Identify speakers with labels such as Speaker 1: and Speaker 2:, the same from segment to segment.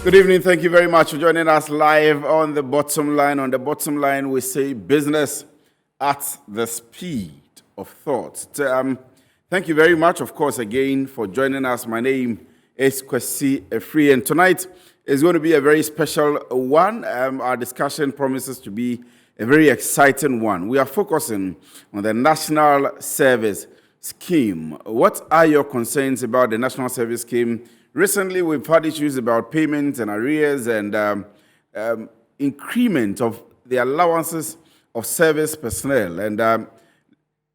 Speaker 1: Good evening. Thank you very much for joining us live on The Bottom Line. On The Bottom Line, we say business at the speed of thought. Thank you very much, of course, again for joining us. My name is Kwesi Efri, and tonight is going to be a very special one. Our discussion promises to be a very exciting one. We are focusing on the National Service Scheme. What are your concerns about the National Service Scheme? Recently, we've had issues about payments and arrears and increment of the allowances of service personnel and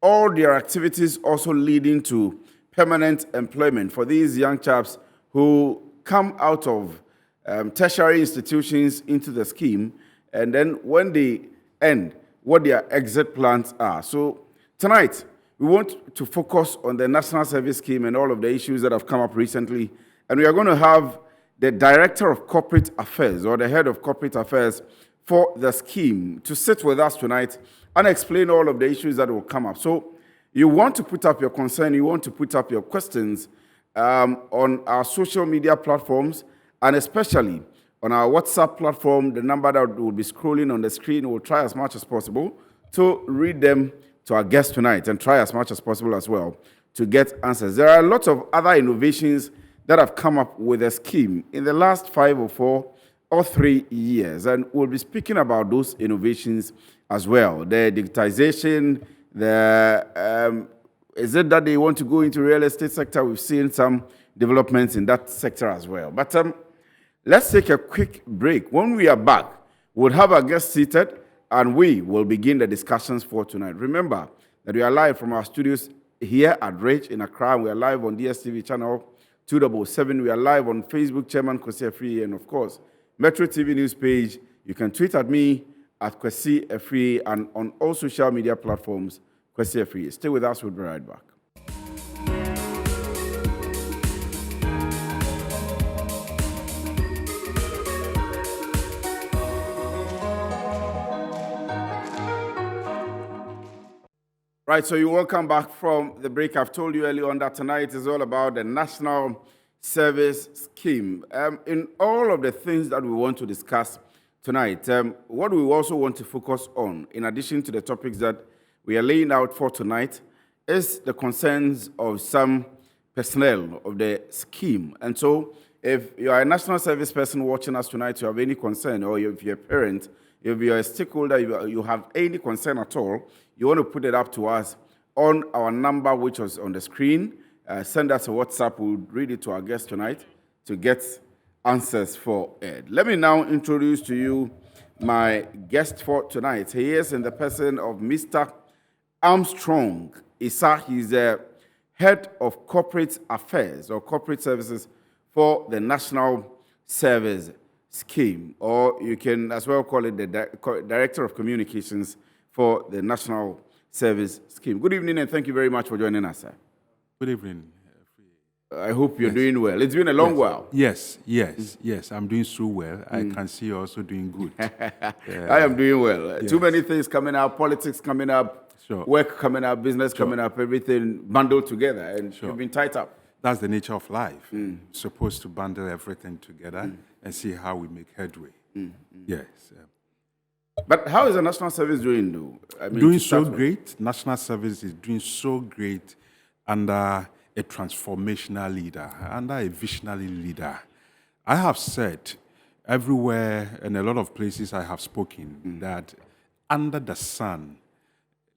Speaker 1: all their activities also leading to permanent employment for these young chaps who come out of tertiary institutions into the scheme, and then when they end, what their exit plans are. So tonight, we want to focus on the National Service Scheme and all of the issues that have come up recently. And we are going to have the Director of Corporate Affairs or the Head of Corporate Affairs for the scheme to sit with us tonight and explain all of the issues that will come up. So you want to put up your concern, you want to put up your questions on our social media platforms and especially on our WhatsApp platform. The number that will be scrolling on the screen, we'll try as much as possible to read them to our guests tonight and try as much as possible as well to get answers. There are a lot of other innovations that have come up with a scheme in the last 5 or 4 or 3 years. And we'll be speaking about those innovations as well. The digitization, is it that they want to go into real estate sector? We've seen some developments in that sector as well. But let's take a quick break. When we are back, we'll have our guests seated and we will begin the discussions for tonight. Remember that we are live from our studios here at Rich in Accra. We are live on DSTV channel 277. We are live on Facebook, Chairman Kwesi Efri, and of course, Metro TV News page. You can tweet at me at Kwesi Efri and on all social media platforms, Kwesi Efri. Stay with us, we'll be right back. Right, so you're welcome back from the break. I've told you earlier on that tonight is all about the National Service Scheme. In all of the things that we want to discuss tonight, what we also want to focus on, in addition to the topics that we are laying out for tonight, is the concerns of some personnel of the scheme. And so if you are a national service person watching us tonight, you have any concern, or if you're a parent, if you're a stakeholder, you have any concern at all, you want to put it up to us on our number, which was on the screen. Send us a WhatsApp. We'll read it to our guest tonight to get answers for it. Let me now introduce to you my guest for tonight. He is in the person of Mr. Armstrong. Essah, he's the Head of Corporate Affairs or Corporate Services for the National Service Scheme, or you can as well call it the Director of Communications for the National Service Scheme. Good evening, and thank you very much for joining us, sir.
Speaker 2: Good evening.
Speaker 1: I hope you're doing well. It's been a long while.
Speaker 2: Yes, I'm doing so well. I can see you're also doing good.
Speaker 1: I am doing well. Too many things coming up, politics coming up, work coming up, business coming up, everything bundled together, and you've been tied up.
Speaker 2: That's the nature of life. Supposed to bundle everything together and see how we make headway. Yes.
Speaker 1: But how is the National Service doing, though? I mean,
Speaker 2: doing so great. National Service is doing so great under a transformational leader, under a visionary leader. I have said everywhere and a lot of places I have spoken that under the sun,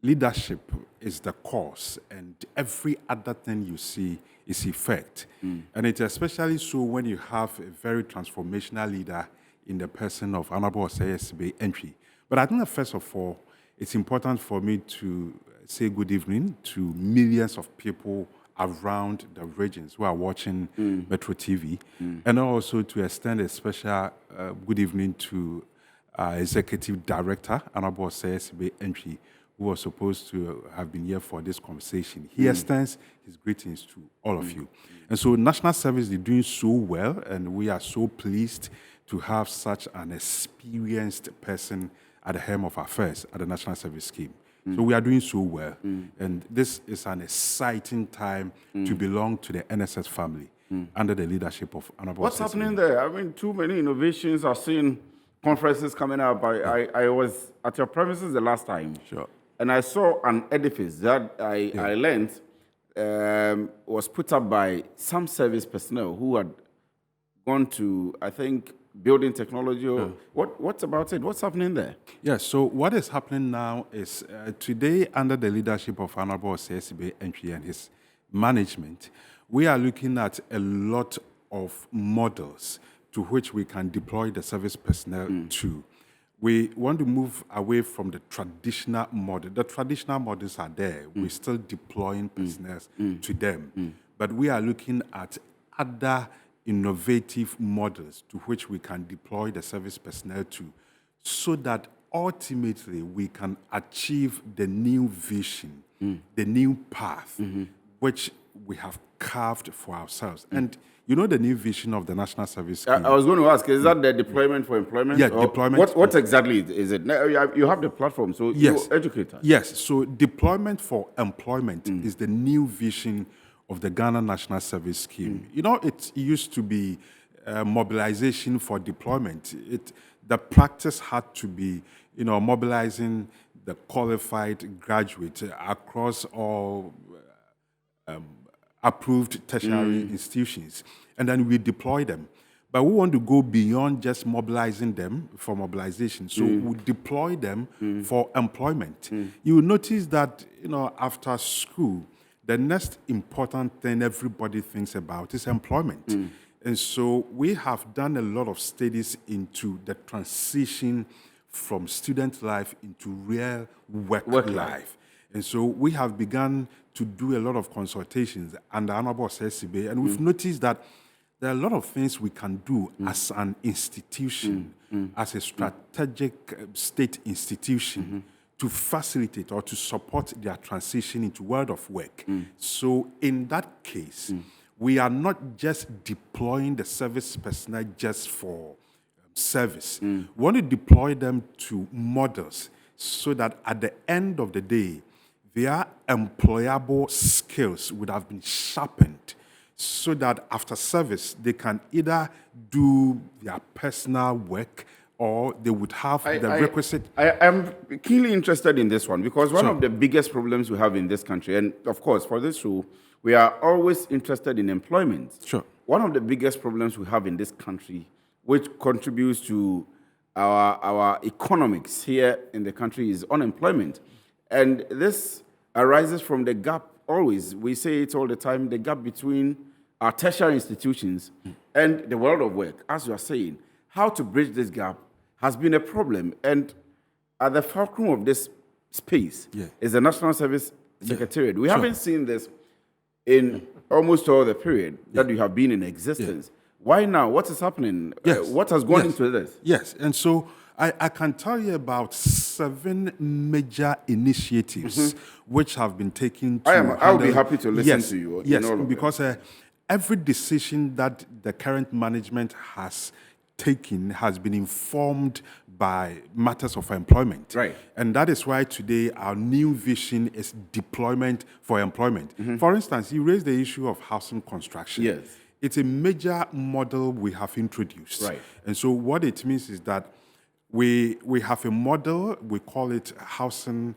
Speaker 2: leadership is the cause, and every other thing you see is effect. And it's especially so when you have a very transformational leader in the person of Honorable Essah entry. But I think that first of all, it's important for me to say good evening to millions of people around the regions who are watching Metro TV, and also to extend a special good evening to Executive Director, Honorable Essah entry, who was supposed to have been here for this conversation. He extends his greetings to all of you. And so National Service is doing so well, and we are so pleased to have such an experienced person at the helm of affairs at the National Service Scheme. So we are doing so well. And this is an exciting time to belong to the NSS family. under the leadership of Honorable
Speaker 1: What's
Speaker 2: Essah.
Speaker 1: happening there? I mean, too many innovations. I've seen conferences coming up. I was at your premises the last time.
Speaker 2: Sure.
Speaker 1: And I saw an edifice that I learned was put up by some service personnel who had gone to, I think, building technology. Or what's about it? What's happening there?
Speaker 2: Yes, so what is happening now is today, under the leadership of Honorable Essah and his management, we are looking at a lot of models to which we can deploy the service personnel to. We want to move away from the traditional model. The traditional models are there. We're still deploying personnel to them. But we are looking at other innovative models to which we can deploy the service personnel to, so that ultimately we can achieve the new vision, the new path, which we have carved for ourselves. And you know the new vision of the National Service Scheme?
Speaker 1: I was going to ask, is that the deployment for employment?
Speaker 2: Yeah, deployment.
Speaker 1: What exactly is it? Now, you have the platform, so
Speaker 2: Yes.
Speaker 1: you educate us.
Speaker 2: Yes, so deployment for employment is the new vision of the Ghana National Service Scheme. You know, it used to be mobilization for deployment. The practice had to be, mobilizing the qualified graduate across all approved tertiary institutions, and then we deploy them. But we want to go beyond just mobilizing them for mobilization. So we deploy them for employment. You will notice that, after school, the next important thing everybody thinks about is employment. And so we have done a lot of studies into the transition from student life into real work life. And so we have begun to do a lot of consultations under Honorable Essah, and we've noticed that there are a lot of things we can do as an institution, as a strategic state institution, to facilitate or to support their transition into world of work. So in that case, we are not just deploying the service personnel just for service. We want to deploy them to models so that at the end of the day, their employable skills would have been sharpened, so that after service, they can either do their personal work or they would have the requisite...
Speaker 1: I am keenly interested in this one, because one of the biggest problems we have in this country, and of course, for this show, we are always interested in employment.
Speaker 2: Sure.
Speaker 1: One of the biggest problems we have in this country, which contributes to our economics here in the country, is unemployment. And this arises from the gap, always, we say it all the time, the gap between our tertiary institutions and the world of work. As you are saying, how to bridge this gap has been a problem. And at the fulcrum of this space is the National Service Secretariat. We haven't seen this in almost all the period that you have been in existence. Why now? What is happening? What has gone into this?
Speaker 2: Yes, and so I can tell you about 7 major initiatives which have been taken to
Speaker 1: I'll be happy to listen to you.
Speaker 2: Yes, because every decision that the current management has taken has been informed by matters of employment.
Speaker 1: Right.
Speaker 2: And that is why today our new vision is deployment for employment. For instance, you raised the issue of housing construction.
Speaker 1: Yes.
Speaker 2: It's a major model we have introduced.
Speaker 1: Right.
Speaker 2: And so what it means is that we have a model, we call it housing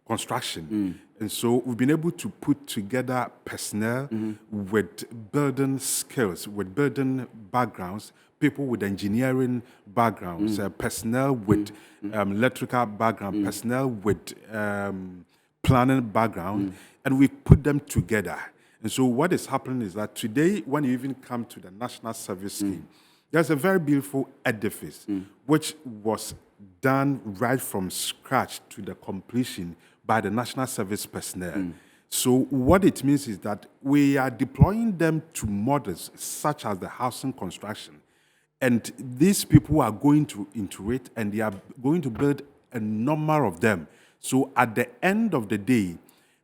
Speaker 2: construction. And so we've been able to put together personnel with building skills, with building backgrounds, people with engineering backgrounds, personnel with electrical background, personnel with planning background, and we put them together. And so what is happening is that today, when you even come to the National Service Scheme, there's a very beautiful edifice which was done right from scratch to the completion by the National Service personnel. So what it means is that we are deploying them to models such as the housing construction. And these people are going to into it, and they are going to build a number of them. So at the end of the day,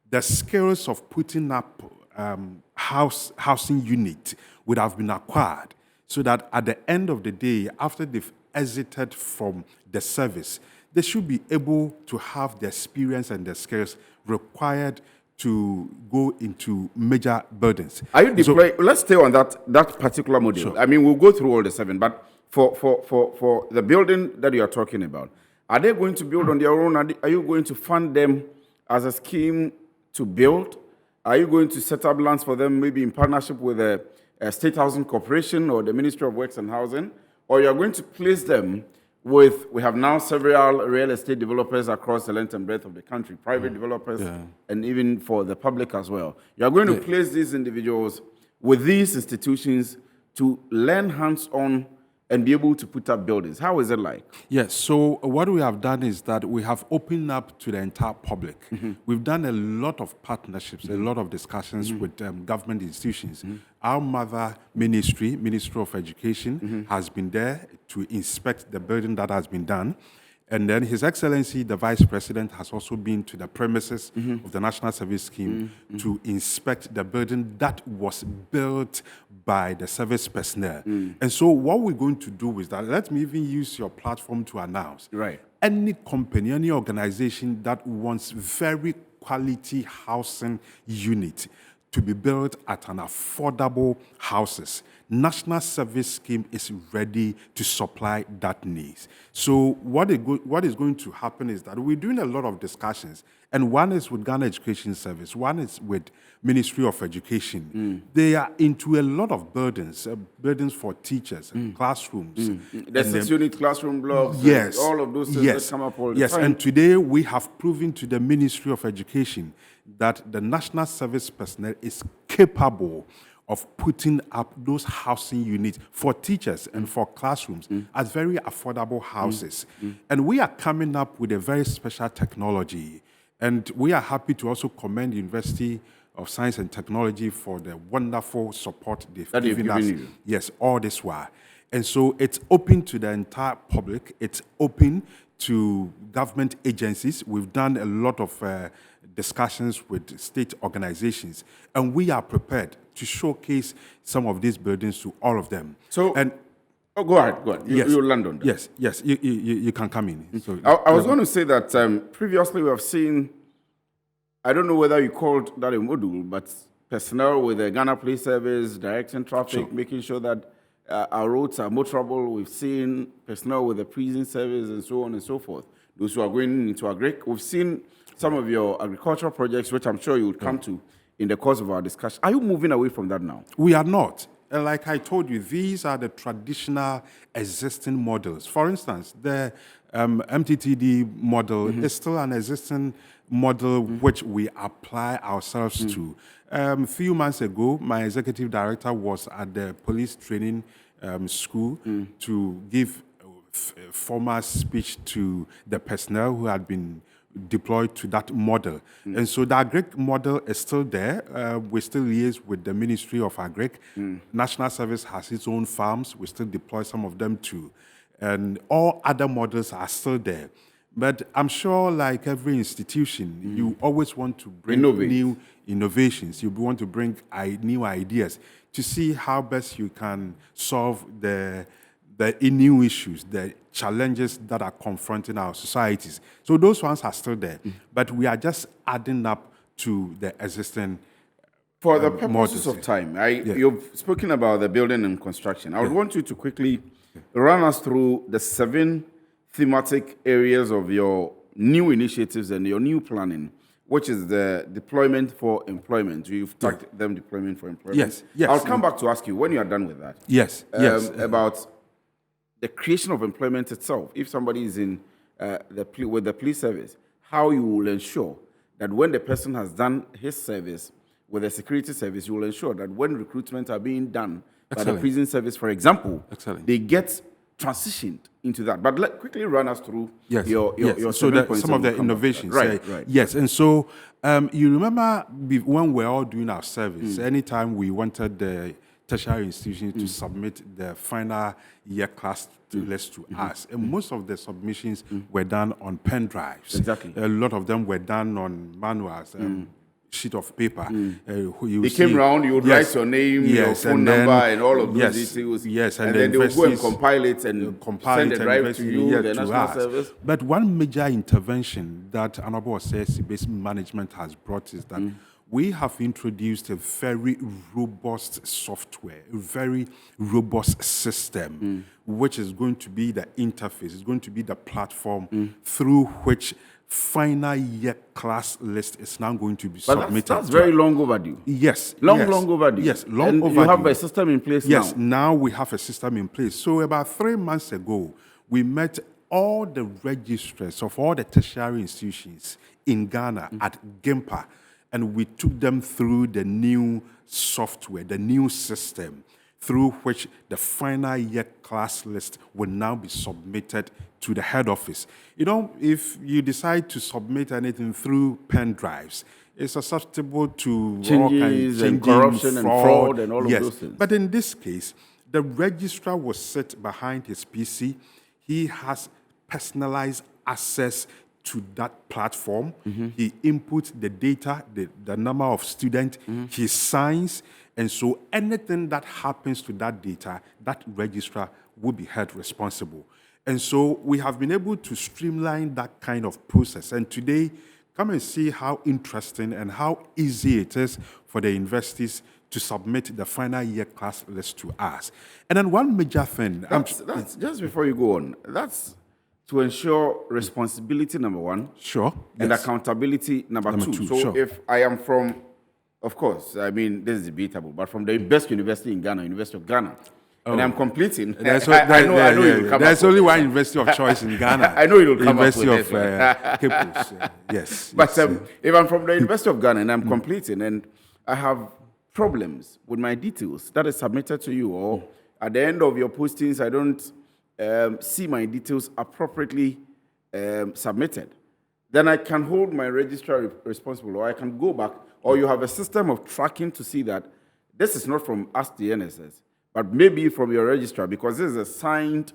Speaker 2: the skills of putting up housing unit would have been acquired, so that at the end of the day, after they've exited from the service, they should be able to have the experience and the skills required to go into major buildings.
Speaker 1: Are you deploying? Let's stay on that particular model.
Speaker 2: Sure.
Speaker 1: I mean, we'll go through all the 7, but for the building that you are talking about, are they going to build on their own? Are you going to fund them as a scheme to build? Are you going to set up lands for them, maybe in partnership with a State Housing Corporation or the Ministry of Works and Housing? Or you are going to place them with, we have now several real estate developers across the length and breadth of the country, private developers, and even for the public as well. You are going to place these individuals with these institutions to learn hands-on and be able to put up buildings. How is it like?
Speaker 2: Yes, so what we have done is that we have opened up to the entire public. We've done a lot of partnerships, a lot of discussions with government institutions. Our mother ministry, Ministry of Education, has been there to inspect the building that has been done. And then His Excellency, the Vice President, has also been to the premises of the National Service Scheme to inspect the building that was built by the service personnel. And so what we're going to do is that, let me even use your platform to announce.
Speaker 1: Right.
Speaker 2: Any company, any organization that wants very quality housing unit to be built at an affordable houses, National Service Scheme is ready to supply that needs. So what is going to happen is that we're doing a lot of discussions, and one is with Ghana Education Service, one is with Ministry of Education. They are into a lot of buildings for teachers, classrooms.
Speaker 1: The 6-unit classroom blocks,
Speaker 2: yes,
Speaker 1: all of those things that come up all the time.
Speaker 2: And today we have proven to the Ministry of Education that the National Service personnel is capable of putting up those housing units for teachers and for classrooms as very affordable houses. And we are coming up with a very special technology. And we are happy to also commend the University of Science and Technology for the wonderful support they've given us. Yes, all this while. And so it's open to the entire public. It's open to government agencies. We've done a lot of discussions with state organizations, and we are prepared to showcase some of these buildings to all of them.
Speaker 1: So, go ahead. You land on that.
Speaker 2: Yes, you can come in. So,
Speaker 1: I was going to say that previously we have seen, I don't know whether you called that a module, but personnel with the Ghana Police Service directing traffic, making sure that our roads are motorable. We've seen personnel with the prison service and so on and so forth. Those who are going into agric. We've seen some of your agricultural projects, which I'm sure you will come to in the course of our discussion. Are you moving away from that now?
Speaker 2: We are not. Like I told you, these are the traditional existing models. For instance, the MTTD model is still an existing model which we apply ourselves to. A few months ago, my executive director was at the police training school to give a formal speech to the personnel who had been deployed to that model. And so the agric model is still there. We still liaise with the Ministry of Agric. National Service has its own farms. We still deploy some of them too. And all other models are still there. But I'm sure, like every institution, you always want to bring new innovations. You want to bring new ideas to see how best you can solve the new issues, the challenges that are confronting our societies. So those ones are still there, but we are just adding up to the existing
Speaker 1: For the purposes of time, you've spoken about the building and construction. I would want you to quickly run us through the 7 thematic areas of your new initiatives and your new planning, which is the deployment for employment. You've tagged them deployment for employment.
Speaker 2: Yes.
Speaker 1: I'll come back to ask you when you are done with that.
Speaker 2: Yes.
Speaker 1: About the creation of employment itself. If somebody is in with the police service, how you will ensure that when the person has done his service with the security service, you will ensure that when recruitment are being done by the prison service, for example, they get transitioned into that. But quickly run us through your
Speaker 2: so some of the innovations.
Speaker 1: Right.
Speaker 2: Yes, and so you remember when we're all doing our service, anytime we wanted the tertiary institutions to submit the final year class list to us, and most of the submissions were done on pen drives.
Speaker 1: Exactly.
Speaker 2: A lot of them were done on manuals. sheet of paper.
Speaker 1: They came round, you would write your name, your phone number, and all of those details.
Speaker 2: Yes,
Speaker 1: and then they would go and compile it and send it right to you, the National Service.
Speaker 2: But one major intervention that Honorable Essah management has brought is that we have introduced a very robust software, a very robust system, which is going to be the interface, it's going to be the platform through which final year class list is now going to be submitted.
Speaker 1: That's very long overdue.
Speaker 2: Yes.
Speaker 1: Long overdue.
Speaker 2: Yes, long
Speaker 1: and
Speaker 2: overdue.
Speaker 1: You have a system in place now.
Speaker 2: Yes, now we have a system in place. So about 3 months ago, we met all the registrars of all the tertiary institutions in Ghana at GIMPA, and we took them through the new software, the new system, through which the final year class list will now be submitted to the head office. You know, if you decide to submit anything through pen drives, it's susceptible to
Speaker 1: changes and corruption and fraud and all of those things.
Speaker 2: But in this case, the registrar will sit behind his PC. He has personalized access to that platform. He inputs the data, the number of students, he signs, and so anything that happens to that data, that registrar will be held responsible. And so we have been able to streamline that kind of process. And today, come and see how interesting and how easy it is for the universities to submit the final year class list to us. And then one major thing...
Speaker 1: That's just before you go on, that's to ensure responsibility, number one.
Speaker 2: Sure.
Speaker 1: And accountability, number two. So
Speaker 2: sure.
Speaker 1: if I am from, of course, I mean, this is debatable, but from the best university in Ghana, University of Ghana, and I'm completing, I know you'll come
Speaker 2: There's
Speaker 1: up
Speaker 2: only
Speaker 1: with
Speaker 2: one university of choice in Ghana.
Speaker 1: I know you'll come
Speaker 2: University
Speaker 1: up with
Speaker 2: of Cape yes.
Speaker 1: But if I'm from the University of Ghana and I'm completing and I have problems with my details that is submitted to you, or at the end of your postings, I don't see my details appropriately submitted, then I can hold my registrar responsible, or I can go back, or you have a system of tracking to see that this is not from us, the NSS, but maybe from your registrar, because this is a signed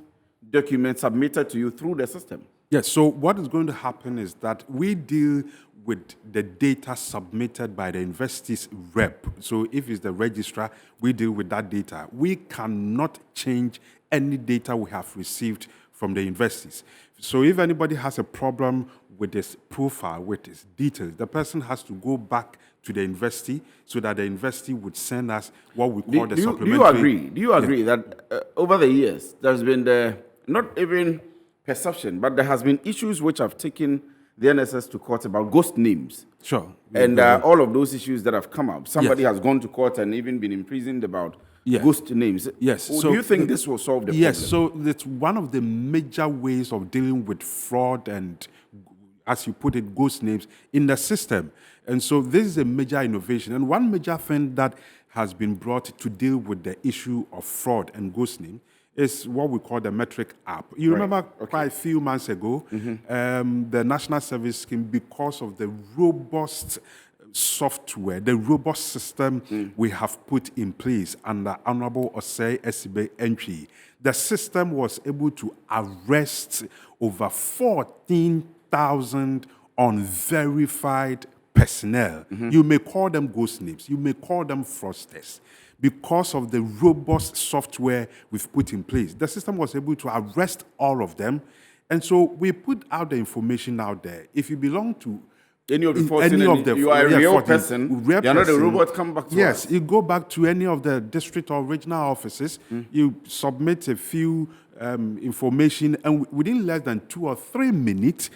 Speaker 1: document submitted to you through the system.
Speaker 2: Yes, so what is going to happen is that we deal with the data submitted by the university's rep. So if it's the registrar, we deal with that data. We cannot change any data we have received from the universities. So if anybody has a problem with his profile, with his details, the person has to go back to the university so that the university would send us what we call the supplementary.
Speaker 1: Do you agree that over the years, there's been not even perception, but there has been issues which have taken the NSS to court about ghost names?
Speaker 2: Sure.
Speaker 1: And all of those issues that have come up. Somebody has gone to court and even been imprisoned about ghost names.
Speaker 2: Yes.
Speaker 1: So do you think this will solve the problem?
Speaker 2: Yes, so it's one of the major ways of dealing with fraud and, as you put it, ghost names in the system. And so this is a major innovation. And one major thing that has been brought to deal with the issue of fraud and ghost name is what we call the metric app. You remember quite a few months ago, the National Service Scheme, because of the robust software, the robust system we have put in place under Honorable Essah entry, the system was able to arrest over 14,000 unverified personnel. You may call them ghost names, you may call them fraudsters. Because of the robust software we've put in place, the system was able to arrest all of them. And so we put out the information out there. If you belong to
Speaker 1: any of the you are a real person, you're not a robot, come back to us.
Speaker 2: Yes, you go back to any of the district or regional offices, you submit a few information, and within less than 2 or 3 minutes,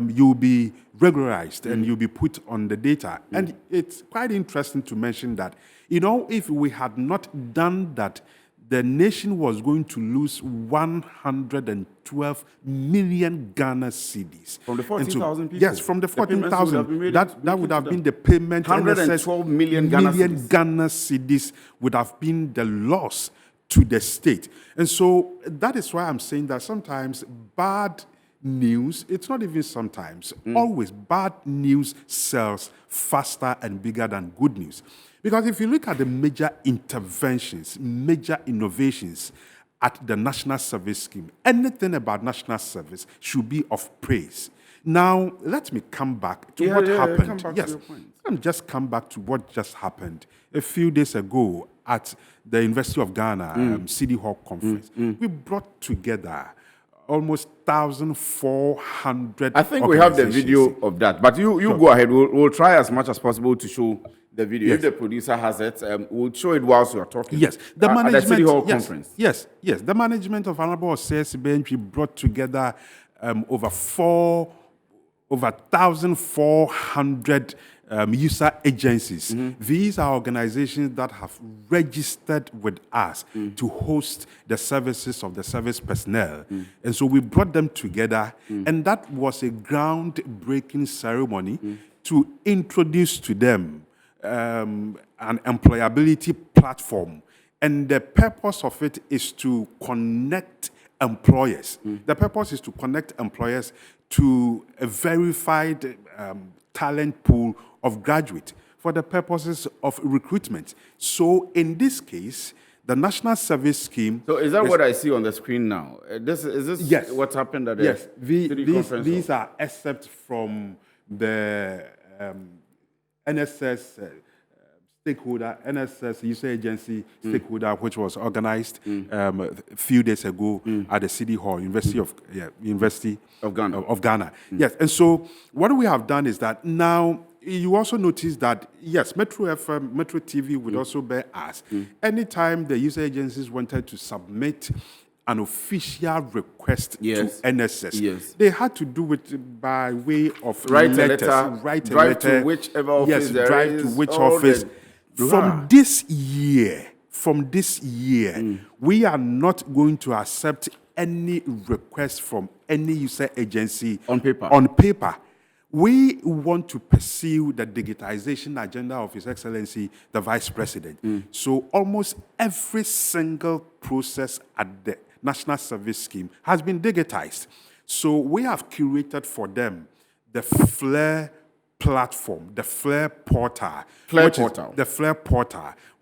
Speaker 2: you'll be regularized and you'll be put on the data. And it's quite interesting to mention that, you know, if we had not done that, the nation was going to lose 112 million Ghana cedis.
Speaker 1: From the 14,000 people?
Speaker 2: Yes, from the 14,000. That would have been the payment.
Speaker 1: 112 million Ghana
Speaker 2: cedis would have been the loss to the state. And so that is why I'm saying that sometimes bad news, it's not even sometimes, always bad news sells faster and bigger than good news. Because if you look at the major interventions, major innovations at the National Service Scheme, anything about national service should be of praise. Now, let me come back to what happened.
Speaker 1: Come back to your point.
Speaker 2: Let me just come back to what just happened a few days ago at the University of Ghana City Hall Conference. We brought together almost 1,400.
Speaker 1: I think we have the video of that, but you go ahead. We'll try as much as possible to show the video.
Speaker 2: Yes.
Speaker 1: If the producer has it, we'll show it whilst you're talking.
Speaker 2: Yes, the management
Speaker 1: at the City Hall Conference.
Speaker 2: Yes, the management of Honorable Essah Bench brought together over 1,400 user agencies. These are organizations that have registered with us to host the services of the service personnel. And so we brought them together, and that was a groundbreaking ceremony to introduce to them an employability platform. And the purpose of it is to connect employers. The purpose is to connect employers to a verified talent pool of graduate for the purposes of recruitment. So in this case, the National Service Scheme...
Speaker 1: So is that what I see on the screen now? Is this
Speaker 2: yes.
Speaker 1: what happened at the
Speaker 2: yes.
Speaker 1: City Conference?
Speaker 2: These are excerpts from the NSS stakeholder, NSS user agency stakeholder, which was organized a few days ago at the City Hall, University of Ghana. Yes, and so what we have done is that now you also notice that, yes, Metro FM, Metro TV would also bear us. Anytime the user agencies wanted to submit an official request to NSS, they had to do it by way of
Speaker 1: write
Speaker 2: letters.
Speaker 1: A letter, drive to whichever office there is.
Speaker 2: To which office. From this year, we are not going to accept any request from any user agency
Speaker 1: on paper.
Speaker 2: We want to pursue the digitization agenda of His Excellency, the Vice President. So almost every single process at the National Service Scheme has been digitized. So we have curated for them the FLAIR platform, the FLAIR portal,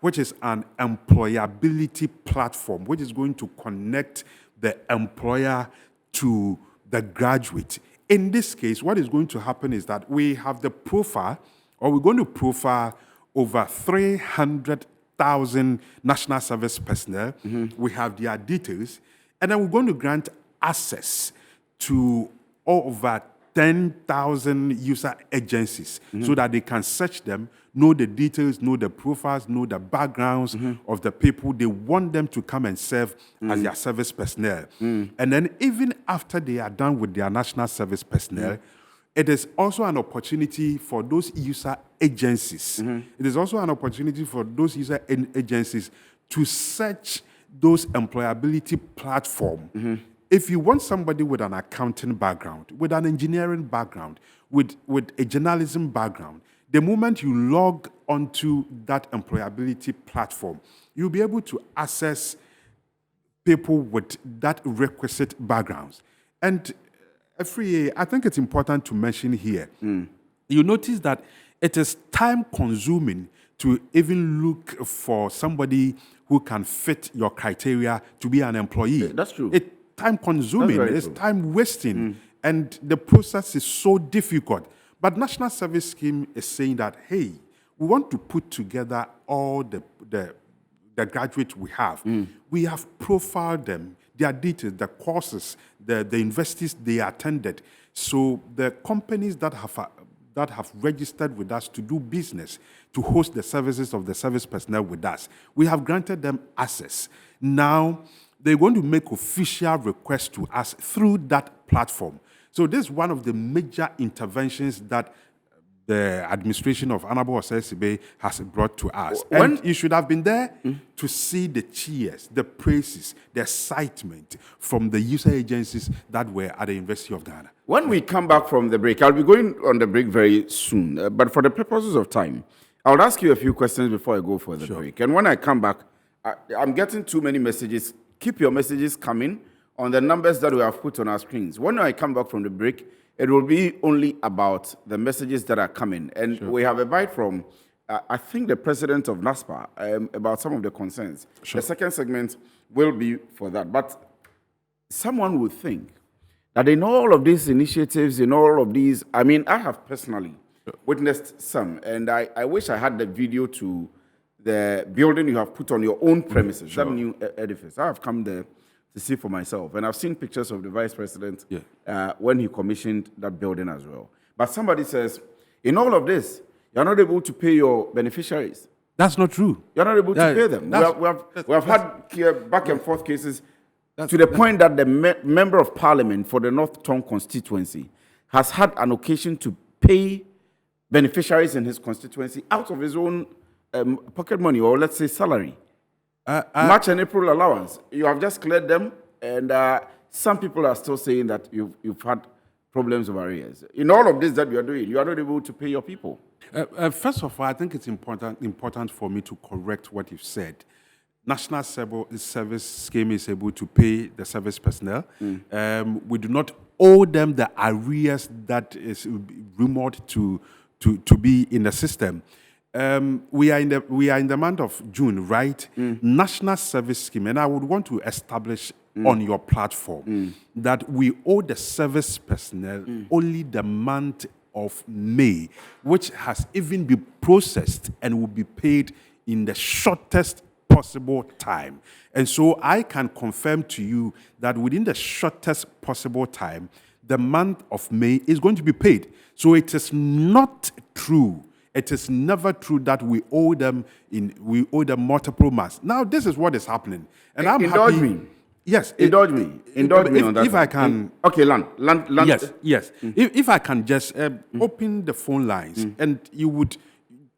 Speaker 2: which is an employability platform, which is going to connect the employer to the graduate. In this case, what is going to happen is that we have the profile, or we're going to profile over 300,000 national service personnel. We have their details, and then we're going to grant access to over 10,000 user agencies so that they can search them, know the details, know the profiles, know the backgrounds of the people they want them to come and serve as their service personnel. And then even after they are done with their national service personnel, it is also an opportunity for those user agencies. It is also an opportunity for those user agencies to search those employability platform. If you want somebody with an accounting background, with an engineering background, with a journalism background, the moment you log onto that employability platform, you'll be able to access people with that requisite backgrounds. And I think it's important to mention here, you notice that it is time-consuming to even look for somebody who can fit your criteria to be an employee.
Speaker 1: That's true.
Speaker 2: It's time-consuming, it's time-wasting, and the process is so difficult. But National Service Scheme is saying that, hey, we want to put together all the graduates we have. We have profiled them, their details, the courses, the universities they attended. So the companies that have registered with us to do business, to host the services of the service personnel with us, we have granted them access. Now, they're going to make official requests to us through that platform. So this is one of the major interventions that the administration of Honorable Essah has brought to us. And you should have been there to see the cheers, the praises, the excitement from the user agencies that were at the University of Ghana.
Speaker 1: When we come back from the break, I'll be going on the break very soon. But for the purposes of time, I'll ask you a few questions before I go for the break. And when I come back, I'm getting too many messages. Keep your messages coming on the numbers that we have put on our screens. When I come back from the break, it will be only about the messages that are coming. And we have a bite from, I think, the president of NASPA about some of the concerns. The second segment will be for that. But someone would think that in all of these initiatives, in all of these, I mean, I have personally witnessed some, and I wish I had the video to the building you have put on your own premises, that new edifice. I have come there to see for myself, and I've seen pictures of the vice president when he commissioned that building as well. But somebody says, in all of this, you're not able to pay your beneficiaries.
Speaker 2: That's not true.
Speaker 1: You're not able to pay them. We have had back and forth cases to the point that the member of parliament for the North Tongue constituency has had an occasion to pay beneficiaries in his constituency out of his own pocket money, or let's say salary. March and April allowance. You have just cleared them, and some people are still saying that you've had problems of arrears. In all of this that you are doing, you are not able to pay your people.
Speaker 2: First of all, I think it's important for me to correct what you've said. National Service Scheme is able to pay the service personnel. We do not owe them the arrears that is rumored to be in the system. We are in the month of June, right? National Service Scheme, and I would want to establish on your platform that we owe the service personnel only the month of May, which has even been processed and will be paid in the shortest possible time. And so I can confirm to you that within the shortest possible time, the month of May is going to be paid. So it is not true. It is never true that we owe them multiple months. Now this is what is happening, and I'm
Speaker 1: indulge
Speaker 2: happy.
Speaker 1: Me.
Speaker 2: Yes,
Speaker 1: indulge me on that.
Speaker 2: If I can,
Speaker 1: okay, land.
Speaker 2: Yes. If I can just open the phone lines, and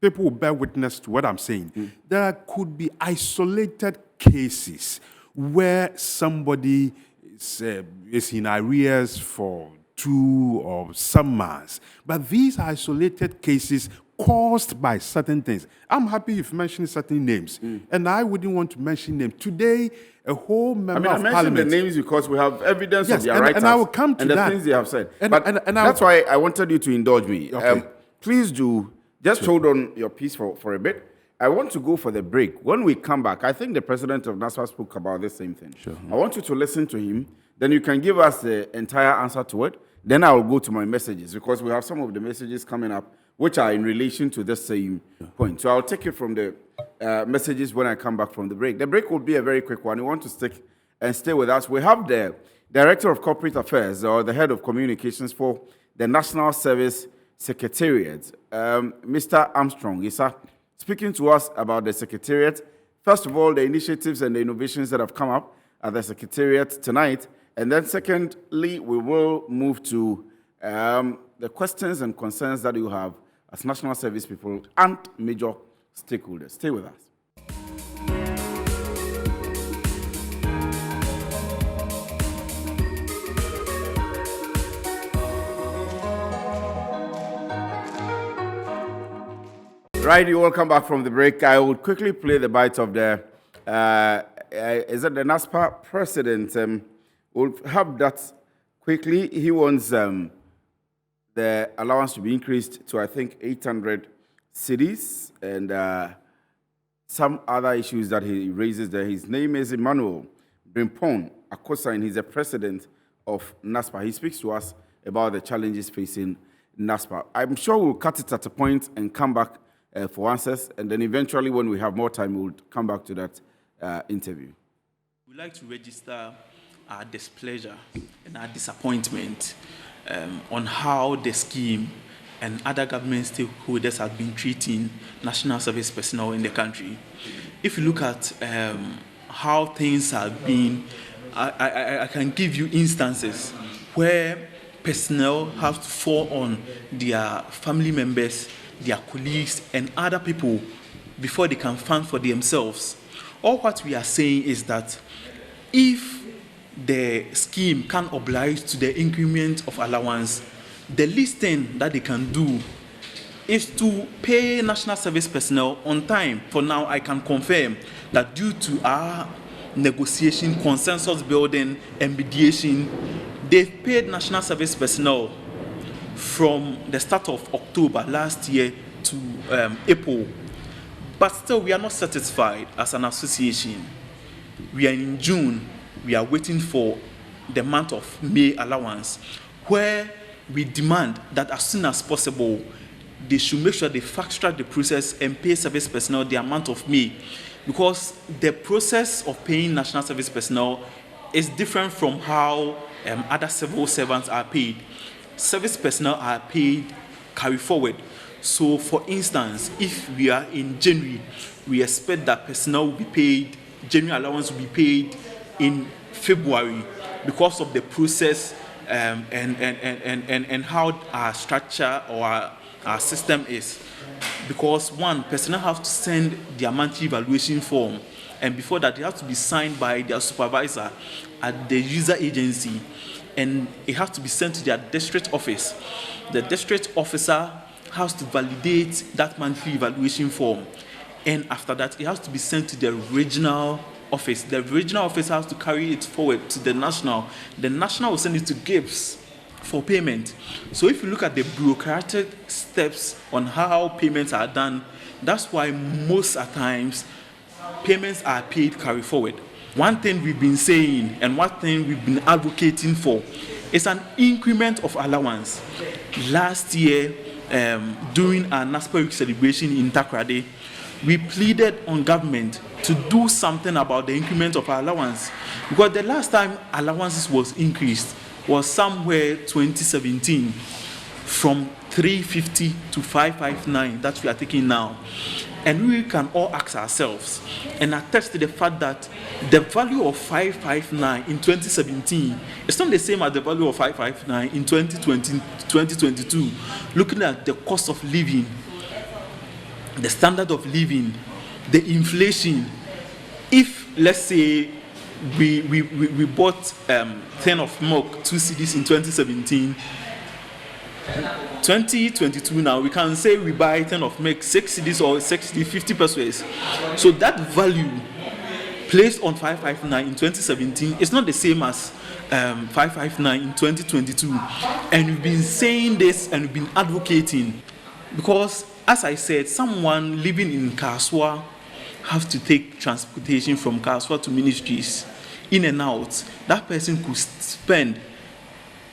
Speaker 2: people will bear witness to what I'm saying. There could be isolated cases where somebody is in arrears for 2 or some months, but these isolated cases caused by certain things. I'm happy you've mentioned certain names, and I wouldn't want to mention them today. A whole member of parliament. I mentioned the
Speaker 1: names because we have evidence of their rights
Speaker 2: and I will come to
Speaker 1: and
Speaker 2: that.
Speaker 1: The things they have said. But that's why I wanted you to indulge me.
Speaker 2: Okay.
Speaker 1: Please do just hold on your peace for a bit. I want to go for the break. When we come back, I think the president of NSS spoke about the same thing.
Speaker 2: Sure.
Speaker 1: I want you to listen to him. Then you can give us the entire answer to it. Then I will go to my messages because we have some of the messages coming up which are in relation to the same point. So I'll take it from the messages when I come back from the break. The break will be a very quick one. You want to stay with us. We have the Director of Corporate Affairs, or the Head of Communications for the National Service Secretariat, Mr. Armstrong, Essah, speaking to us about the Secretariat. First of all, the initiatives and the innovations that have come up at the Secretariat tonight. And then secondly, we will move to the questions and concerns that you have as national service people and major stakeholders. Stay with us. Right, you welcome back from the break. I will quickly play the bite of the, is it the NASPA president? We'll have that quickly. He wants the allowance to be increased to, I think, 800 cities, and some other issues that he raises there. His name is Emmanuel Brimpong Akosa, and he's the president of NASPA. He speaks to us about the challenges facing NASPA. I'm sure we'll cut it at a point and come back for answers, and then eventually, when we have more time, we'll come back to that interview.
Speaker 3: We'd like to register our displeasure and our disappointment on how the scheme and other government stakeholders have been treating national service personnel in the country. If you look at how things have been, I can give you instances where personnel have to fall on their family members, their colleagues, and other people before they can fund for themselves. All what we are saying is that if the scheme can oblige to the increment of allowance, the least thing that they can do is to pay national service personnel on time. For now, I can confirm that due to our negotiation, consensus building, and mediation, they've paid national service personnel from the start of October last year to April. But still, we are not satisfied as an association. We are in June. We are waiting for the month of May allowance, where we demand that as soon as possible, they should make sure they fast-track the process and pay service personnel the amount of May, because the process of paying national service personnel is different from how other civil servants are paid. Service personnel are paid carry forward. So, for instance, if we are in January, we expect that personnel will be paid, January allowance will be paid in February because of the process and how our structure or our system is. Because one, personnel have to send their monthly evaluation form, and before that, it has to be signed by their supervisor at the user agency, and it has to be sent to their district office. The district officer has to validate that monthly evaluation form, and after that, it has to be sent to the regional office. The regional office has to carry it forward to the national. The national will send it to GIBS for payment. So if you look at the bureaucratic steps on how payments are done, that's why most at times payments are paid carry forward. One thing we've been saying and one thing we've been advocating for is an increment of allowance. Last year, during our NASPA week celebration in Takoradi, we pleaded on government to do something about the increment of our allowance, because the last time allowances was increased was somewhere 2017, from 350 to 559 that we are taking now. And we can all ask ourselves and attest to the fact that the value of 559 in 2017 is not the same as the value of 559 in 2022. Looking at the cost of living, the standard of living, the inflation. If, let's say, we bought 10 of milk, 2 cedis in 2017, 2022 now, we can say we buy 10 of milk, 6 cedis or 60, 50 pesos. So that value placed on 559 in 2017 is not the same as 559 in 2022. And we've been saying this and we've been advocating, because, as I said, someone living in Kaswa have to take transportation from Kaswa to ministries in and out. That person could spend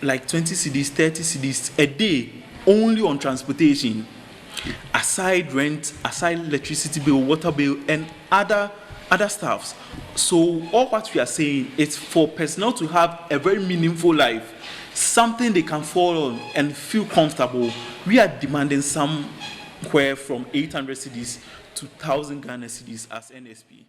Speaker 3: like 20 cedis, 30 cedis a day only on transportation, aside rent, aside electricity bill, water bill, and other stuffs. So all what we are saying is for personnel to have a very meaningful life, something they can fall on and feel comfortable. We are demanding somewhere from 800 cedis to 1,000 Ghana cedis as NSP.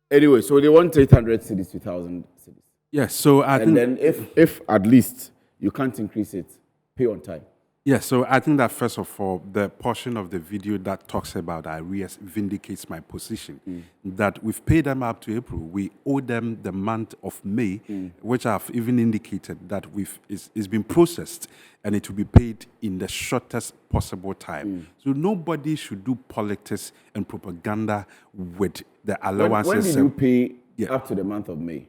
Speaker 1: Anyway, so they want 800 cedis to 1,000 cedis.
Speaker 2: Yes, so I think...
Speaker 1: And then if at least you can't increase it, pay on time.
Speaker 2: Yes, so I think that first of all, the portion of the video that talks about arrears vindicates my position, that we've paid them up to April. We owe them the month of May, which I've even indicated that it's been processed and it will be paid in the shortest possible time. So nobody should do politics and propaganda with the allowances.
Speaker 1: When did you pay up to the month of May?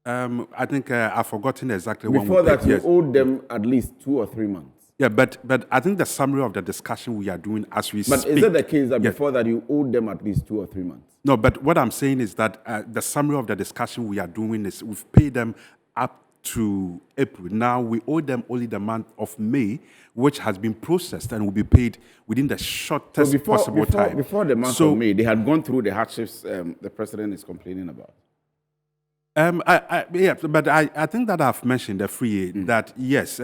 Speaker 2: I think I've forgotten exactly when
Speaker 1: Before
Speaker 2: we paid.
Speaker 1: that, you owed them at least 2 or 3 months.
Speaker 2: Yeah, but I think the summary of the discussion we are doing as we speak...
Speaker 1: But is it the case that before that you owed them at least 2 or 3 months?
Speaker 2: No, but what I'm saying is that the summary of the discussion we are doing is we've paid them up to April. Now we owe them only the month of May, which has been processed and will be paid within the shortest possible time.
Speaker 1: Before the month of May, they had gone through the hardships the president is complaining about.
Speaker 2: But I think that I've mentioned the free aid, that yes,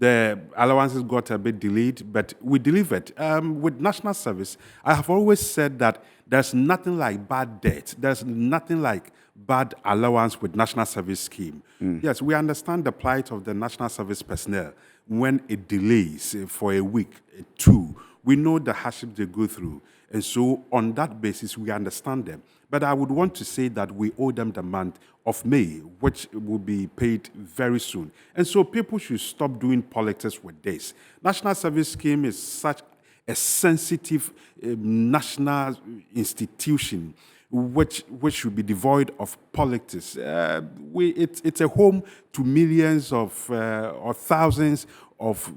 Speaker 2: the allowances got a bit delayed, but we delivered. With national service, I have always said that there's nothing like bad debt. There's nothing like bad allowance with national service scheme. Yes, we understand the plight of the national service personnel when it delays for a week, 2. We know the hardship they go through. And so on that basis, we understand them. But I would want to say that we owe them the month of May, which will be paid very soon. And so people should stop doing politics with this. National Service Scheme is such a sensitive national institution which should be devoid of politics. It's a home to millions of or thousands of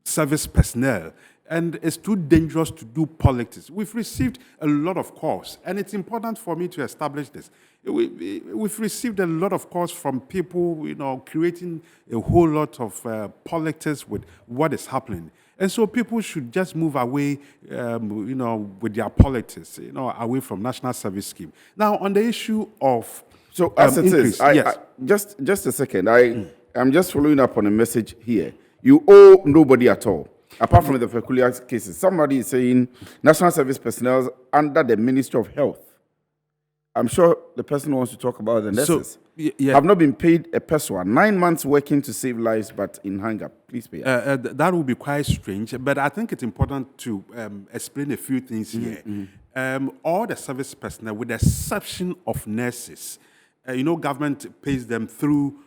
Speaker 2: service personnel. and it's too dangerous to do politics. We've received a lot of calls, and it's important for me to establish this. We've received a lot of calls from people, creating a whole lot of politics with what is happening. And so people should just move away, with their politics, away from National Service Scheme. Now, on the issue of
Speaker 1: so as it
Speaker 2: increase,
Speaker 1: is,
Speaker 2: yes.
Speaker 1: just a second. I'm just following up on a message here. You owe nobody at all, apart from the peculiar cases. Somebody is saying national service personnel under the Ministry of Health. I'm sure the person wants to talk about the nurses. Have not been paid a peso. 9 months working to save lives, but in hunger. Please pay.
Speaker 2: That would be quite strange, but I think it's important to explain a few things here. All the service personnel, with the exception of nurses, government pays them through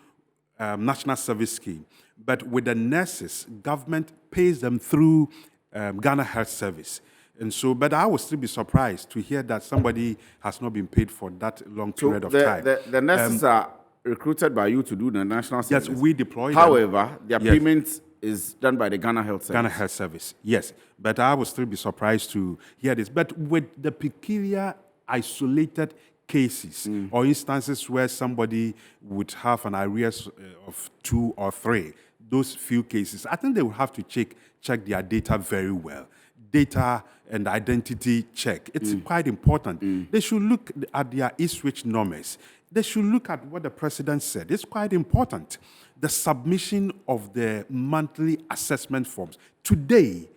Speaker 2: National Service Scheme. But with the nurses, government pays them through Ghana Health Service. And so, but I would still be surprised to hear that somebody has not been paid for that long period of time.
Speaker 1: The nurses are recruited by you to do the national service.
Speaker 2: Yes, we deploy them.
Speaker 1: However, their payment is done by the Ghana Health Service.
Speaker 2: Ghana Health Service, yes. But I would still be surprised to hear this. But with the peculiar, isolated cases or instances where somebody would have an arrears of 2 or 3, those few cases, I think they will have to check their data very well. Data and identity check. It's quite important. They should look at their e-switch numbers. They should look at what the president said. It's quite important. The submission of the monthly assessment forms. Today,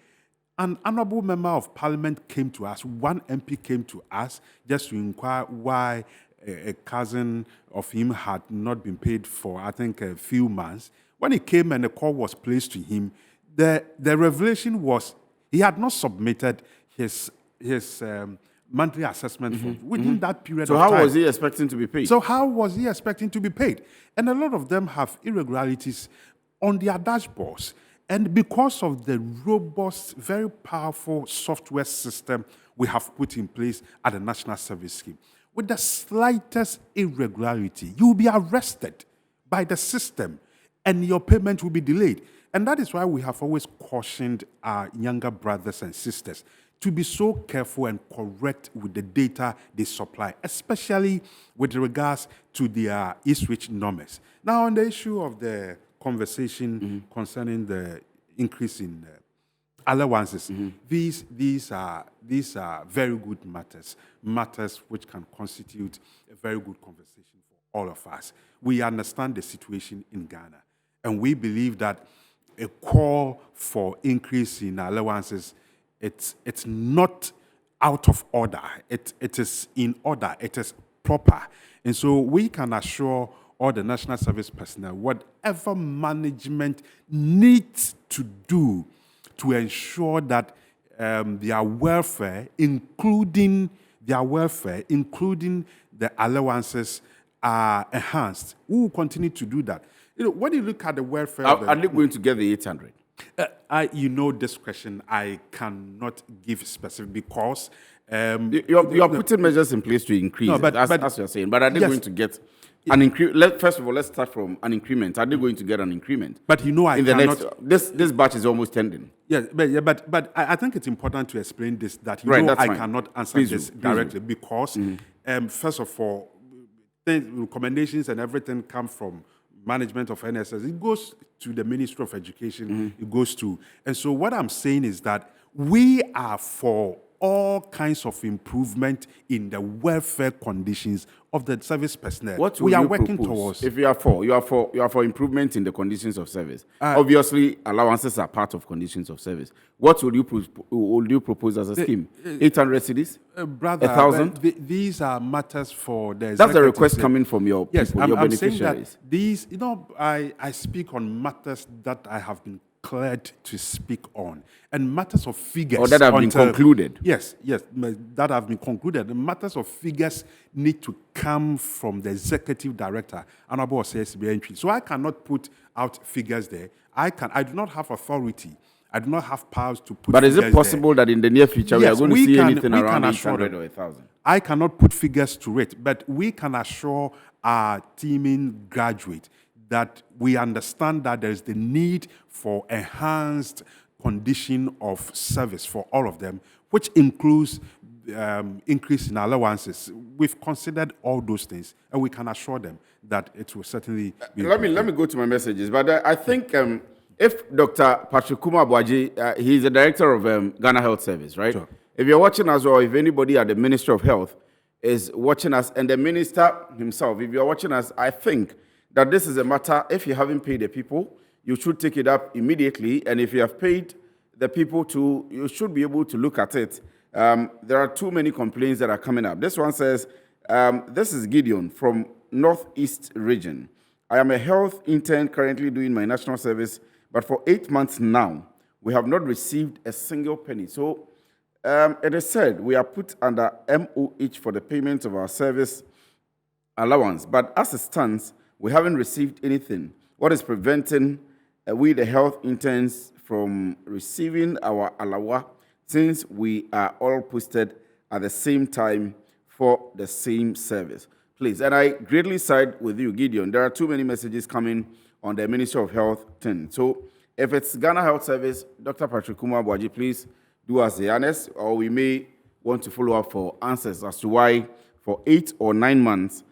Speaker 2: an honorable member of parliament came to us, one MP came to us just to inquire why a cousin of him had not been paid for, I think, a few months. When he came and the call was placed to him, the revelation was he had not submitted his monthly assessment form within that period of time.
Speaker 1: So how was he expecting to be paid?
Speaker 2: So how was he expecting to be paid? And a lot of them have irregularities on their dashboards. And because of the robust, very powerful software system we have put in place at the National Service Scheme, with the slightest irregularity, you will be arrested by the system and your payment will be delayed. And that is why we have always cautioned our younger brothers and sisters to be so careful and correct with the data they supply, especially with regards to their e-switch numbers. Now, on the issue of the conversation concerning the increase in allowances, these are very good matters which can constitute a very good conversation for all of us. We understand the situation in Ghana, and we believe that a call for increase in allowances, it's not out of order. It is in order. It is proper. And so we can assure all the national service personnel whatever management needs to do to ensure that their welfare, including the allowances, are enhanced. We will continue to do that. When you look at the welfare...
Speaker 1: Are they going to get the 800?
Speaker 2: This question I cannot give specific because...
Speaker 1: you're putting measures in place to increase that's what you're saying. But are they going to get an increment? First of all, let's start from an increment. Are they going to get an increment?
Speaker 2: But I cannot...
Speaker 1: This batch is almost ending.
Speaker 2: Yes, but I think it's important to explain this, that I cannot answer this directly because, first of all, recommendations and everything come from management of NSS. It goes to the Ministry of Education. It goes to... And so what I'm saying is that we are for all kinds of improvement in the welfare conditions of the service personnel.
Speaker 1: What
Speaker 2: we are working
Speaker 1: propose?
Speaker 2: towards.
Speaker 1: If you are for improvement in the conditions of service. Obviously, allowances are part of conditions of service. What would you propose as a scheme? 800 cedis?
Speaker 2: Brother,
Speaker 1: 1,000?
Speaker 2: These are matters for the...
Speaker 1: That's a request coming from your people,
Speaker 2: yes,
Speaker 1: your
Speaker 2: I'm
Speaker 1: beneficiaries.
Speaker 2: saying that these, I speak on matters that I have been cleared to speak on, and matters of figures.
Speaker 1: Or that have been concluded.
Speaker 2: Yes, that have been concluded. The matters of figures need to come from the executive director, Honorable Essah. So I cannot put out figures there. I do not have authority. I do not have powers to put.
Speaker 1: But is it possible that in the near future we are going to see anything around 800 or 1,000?
Speaker 2: I cannot put figures to it, but we can assure our teaming graduate that we understand that there is the need for enhanced condition of service for all of them, which includes increase in allowances. We've considered all those things, and we can assure them that it will certainly be.
Speaker 1: Let me go to my messages, but I think if Dr. Patrick Kuma Boaji, he's the director of Ghana Health Service, right?
Speaker 2: Sure.
Speaker 1: If you're watching us, or if anybody at the Ministry of Health is watching us, and the minister himself, if you're watching us, I think that this is a matter, if you haven't paid the people, you should take it up immediately, and if you have paid the people too, you should be able to look at it. There are too many complaints that are coming up. This one says, this is Gideon from Northeast Region. I am a health intern currently doing my national service, but for 8 months now, we have not received a single penny. So it is said we are put under MOH for the payment of our service allowance, but as it stands, we haven't received anything. What is preventing we, the health interns, from receiving our alawa, since we are all posted at the same time for the same service? Please, and I greatly side with you, Gideon. There are too many messages coming on the Ministry of Health thing. So if it's Ghana Health Service, Dr. Patrick Kuma Boaji, please do us the honest, or we may want to follow up for answers as to why for 8 or 9 months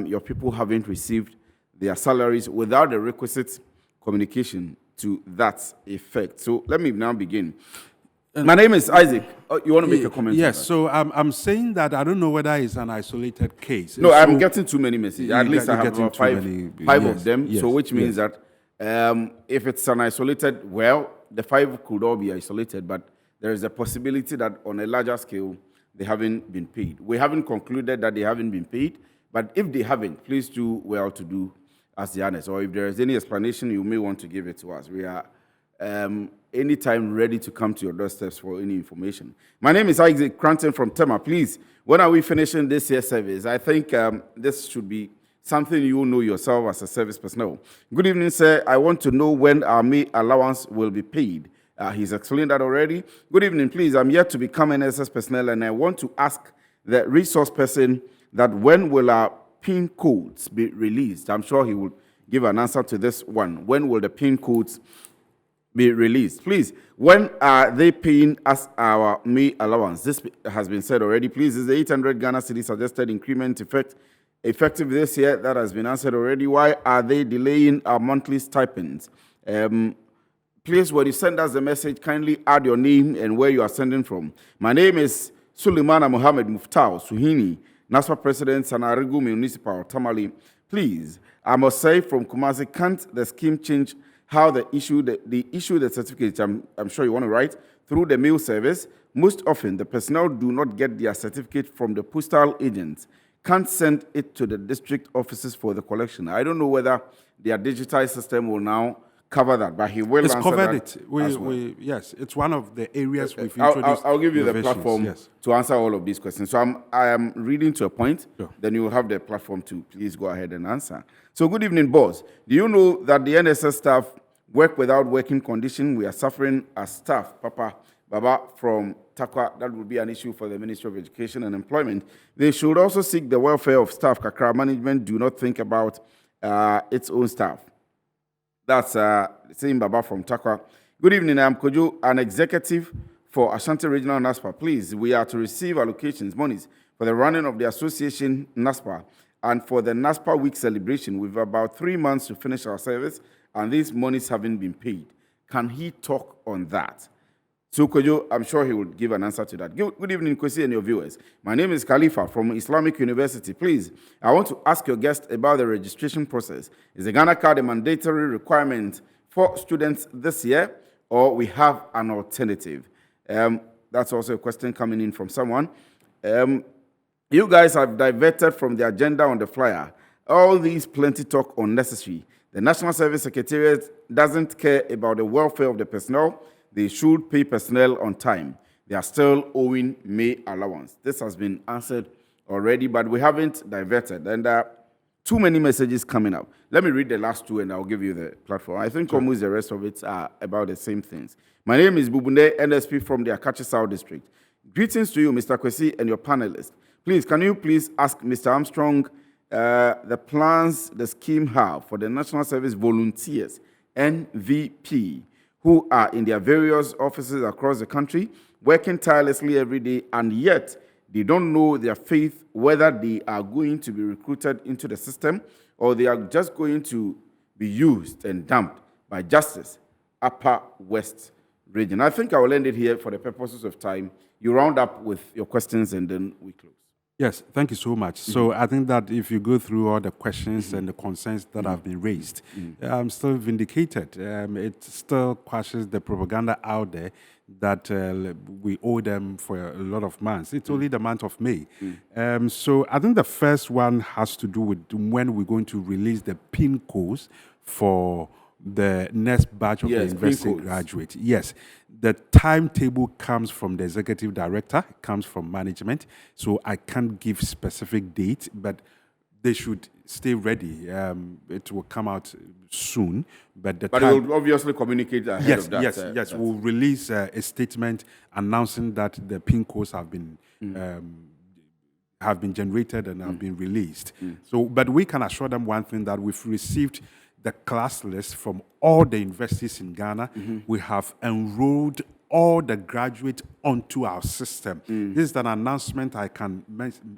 Speaker 1: your people haven't received their salaries without the requisite communication to that effect. So let me now begin. My name is Isaac. You want to make a comment?
Speaker 2: Yes, so I'm saying that I don't know whether it's an isolated case.
Speaker 1: No, I'm getting too many messages. At least I have about five
Speaker 2: yes,
Speaker 1: of them.
Speaker 2: yes,
Speaker 1: so which means
Speaker 2: yes.
Speaker 1: that if it's an isolated, well, the 5 could all be isolated, but there is a possibility that on a larger scale, they haven't been paid. We haven't concluded that they haven't been paid, but if they haven't, please do well to do as the honest. Or if there is any explanation, you may want to give it to us. We are anytime ready to come to your doorsteps for any information. My name is Isaac Cranton from Tema. Please, when are we finishing this year's service? I think this should be something you know yourself as a service personnel. Good evening, sir. I want to know when our May allowance will be paid. He's explained that already. Good evening, please. I'm yet to become an NSS personnel, and I want to ask the resource person that when will our PIN codes be released? I'm sure he will give an answer to this one. When will the PIN codes be released? Please, when are they paying us our May allowance? This has been said already. Please, is the 800 Ghana cedi suggested increment effective this year? That has been answered already. Why are they delaying our monthly stipends? Please, when you send us the message, kindly add your name and where you are sending from. My name is Suleimana Mohammed Muftau Suhini, NASFA President, Sanarigu Municipal, Tamale. Please, I must say from Kumasi, can't the scheme change how they issue the certificate? I'm sure you want to write through the mail service. Most often, the personnel do not get their certificate from the postal agents. Can't send it to the district offices for the collection. I don't know whether their digitized system will now cover that, but he will answer
Speaker 2: covered
Speaker 1: that.
Speaker 2: it. Yes, it's one of the areas we've introduced.
Speaker 1: I'll give you the platform to answer all of these questions. So I am reading to a point,
Speaker 2: Sure.
Speaker 1: Then you will have the platform to please go ahead and answer. So good evening, boss. Do you know that the NSS staff work without working condition? We are suffering as staff. Papa Baba from Takwa, that would be an issue for the Ministry of Education and Employment. They should also seek the welfare of staff. Kakra management do not think about its own staff. That's saying Baba from Takwa. Good evening, I'm Kojo, an executive for Ashanti Regional NASPA. Please, we are to receive allocations, monies for the running of the association NASPA and for the NASPA week celebration. We've about 3 months to finish our service, and these monies haven't been paid. Can he talk on that? So Kojo, I'm sure he will give an answer to that. Good evening, Kwesi and your viewers. My name is Khalifa from Islamic University. Please, I want to ask your guest about the registration process. Is the Ghana card a mandatory requirement for students this year, or we have an alternative? That's also a question coming in from someone. You guys have diverted from the agenda on the flyer. All these plenty talk unnecessary. The National Service Secretariat doesn't care about the welfare of the personnel. They should pay personnel on time. They are still owing May allowance. This has been answered already, but we haven't diverted. And too many messages coming up. Let me read the last two, and I'll give you the platform. I think almost the rest of it are about the same things. My name is Bubunde, NSP from the Akachi South District. Greetings to you, Mr. Kwesi, and your panelists. Please, can you please ask Mr. Armstrong the plans the scheme have for the National Service Volunteers, NVP, who are in their various offices across the country, working tirelessly every day, and yet they don't know their faith, whether they are going to be recruited into the system or they are just going to be used and dumped by Justice, Upper West Region. I think I will end it here for the purposes of time. You round up with your questions and then we close.
Speaker 2: Yes, thank you so much. So I think that if you go through all the questions and the concerns that have been raised, I'm still vindicated. It still quashes the propaganda out there that we owe them for a lot of months. It's only the month of May. So I think the first one has to do with when we're going to release the PIN codes for the next batch of the university graduate. Yes, the timetable comes from the executive director, comes from management, so I can't give specific date, but they should stay ready. It will come out soon, but it
Speaker 1: will obviously communicate ahead of that.
Speaker 2: Yes. We'll release a statement announcing that the PIN codes have been generated and have been released. So, but we can assure them one thing, that we've received the class list from all the universities in Ghana. We have enrolled all the graduates onto our system. This is an announcement I can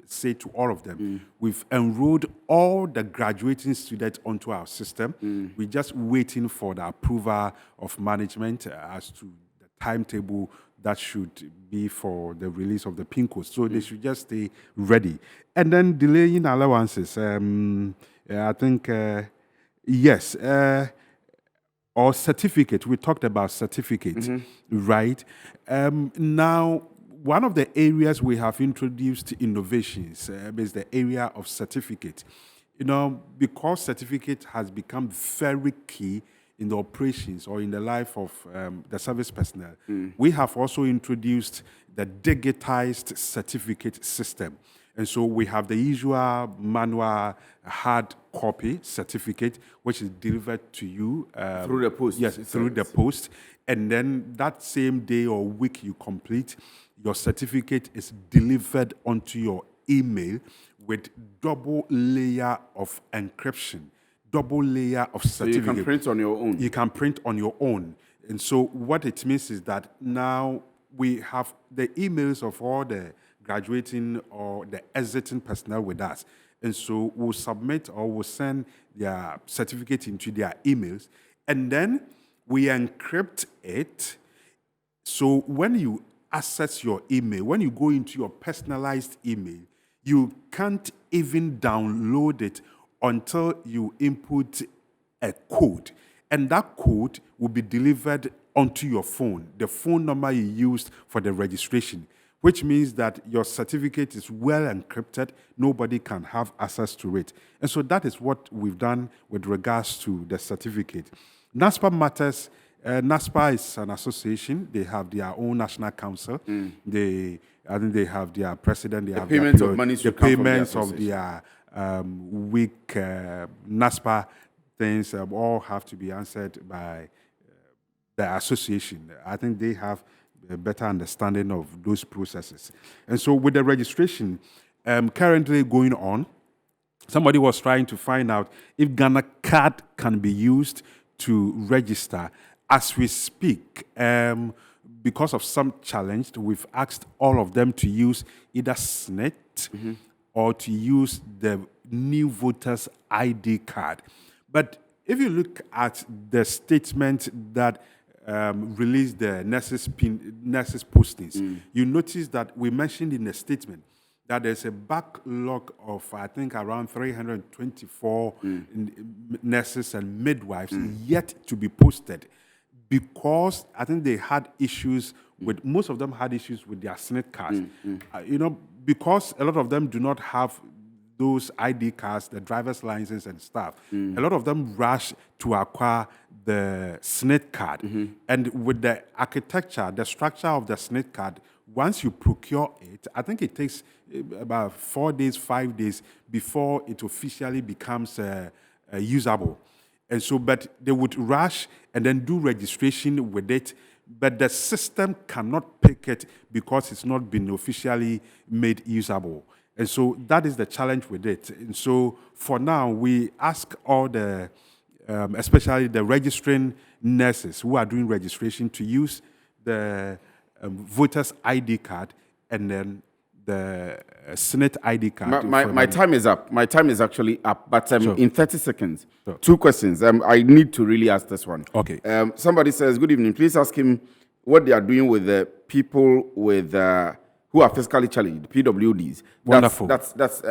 Speaker 2: say to all of them. We've enrolled all the graduating students onto our system. We're just waiting for the approval of management as to the timetable that should be for the release of the PIN code. So they should just stay ready. And then delaying allowances. I think... yes, or certificate. We talked about certificate, right? Now, one of the areas we have introduced innovations is the area of certificate. Because certificate has become very key in the operations or in the life of the service personnel, we have also introduced the digitized certificate system. And so we have the usual manual hard copy certificate, which is delivered to you
Speaker 1: through the post.
Speaker 2: Yes, through the post. And then that same day or week you complete, your certificate is delivered onto your email with double layer of encryption, double layer of certificate.
Speaker 1: So you can print on your own.
Speaker 2: You can print on your own. And so what it means is that now we have the emails of all the graduating or the exiting personnel with us. And so we'll submit or we'll send their certificate into their emails. And then we encrypt it. So when you access your email, when you go into your personalized email, you can't even download it until you input a code. And that code will be delivered onto your phone, the phone number you used for the registration, which means that your certificate is well encrypted. Nobody can have access to it. And so that is what we've done with regards to the certificate. NASPA matters. NASPA is an association. They have their own national council. I think they have their president. They have
Speaker 1: payments of money.
Speaker 2: The payments of their week NASPA things all have to be answered by the association. I think they have a better understanding of those processes. And so with the registration currently going on, somebody was trying to find out if Ghana card can be used to register. As we speak, because of some challenge, we've asked all of them to use either SNIT or to use the new voters ID card. But if you look at the statement that released the NSS postings, you notice that we mentioned in the statement that there's a backlog of, I think, around 324 nurses and midwives yet to be posted, because I think they had issues with, most of them had issues with their SNIT cards. Because a lot of them do not have those ID cards, the driver's license and stuff. A lot of them rush to acquire the SNIT card. And with the architecture, the structure of the SNIT card, once you procure it, I think it takes about 4 days, 5 days before it officially becomes usable. And so, but they would rush and then do registration with it, but the system cannot pick it because it's not been officially made usable. And so that is the challenge with it. And so for now, we ask all the especially the registering nurses who are doing registration, to use the voter's ID card and then the Senate ID card.
Speaker 1: My time is up. My time is actually up. But
Speaker 2: Sure.
Speaker 1: in 30 seconds,
Speaker 2: Sure.
Speaker 1: 2 questions. I need to really ask this one.
Speaker 2: Okay.
Speaker 1: Somebody says, good evening. Please ask him what they are doing with the people with who are physically challenged, PWDs.
Speaker 2: Wonderful.
Speaker 1: That's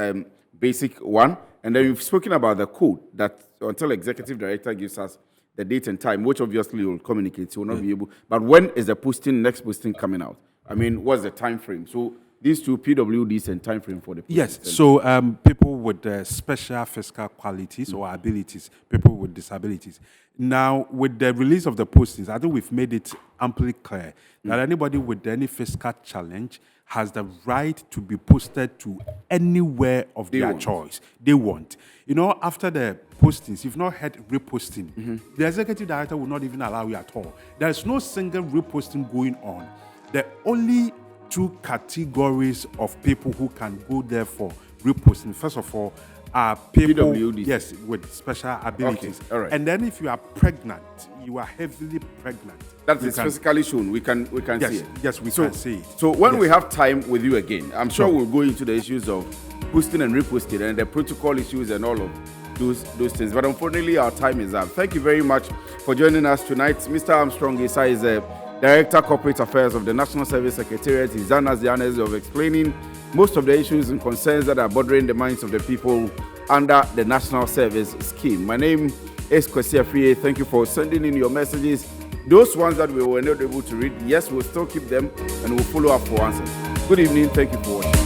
Speaker 1: basic one. And then you've spoken about the code that until executive director gives us the date and time, which obviously will communicate, so we'll not be able. But when is the next posting coming out? I mean, what's the time frame? So these two PWDs and time frame for the postings.
Speaker 2: Yes, so people with special physical qualities or abilities, people with disabilities. Now, with the release of the postings, I think we've made it amply clear that anybody with any physical challenge has the right to be posted to anywhere of their choice they want. You know, after the postings, you've not had reposting. The executive director will not even allow you at all. There is no single reposting going on. The only 2 categories of people who can go there for reposting, first of all, are people
Speaker 1: PWDs.
Speaker 2: with special abilities.
Speaker 1: Okay, all right.
Speaker 2: And then if you are pregnant, you are heavily pregnant.
Speaker 1: That is physically shown. We can
Speaker 2: Yes,
Speaker 1: see it.
Speaker 2: yes, we can see it.
Speaker 1: So when
Speaker 2: Yes.
Speaker 1: we have time with you again, I'm sure
Speaker 2: Sure.
Speaker 1: we'll go into the issues of posting and reposting and the protocol issues and all of those things. But unfortunately, our time is up. Thank you very much for joining us tonight. Mr. Armstrong Essah is a Director Corporate Affairs of the National Service Secretariat. He's done us the honors of explaining most of the issues and concerns that are bothering the minds of the people under the National Service Scheme. My name is Kwesi Afriye. Thank you for sending in your messages. Those ones that we were not able to read, yes, we'll still keep them and we'll follow up for answers. Good evening. Thank you for watching.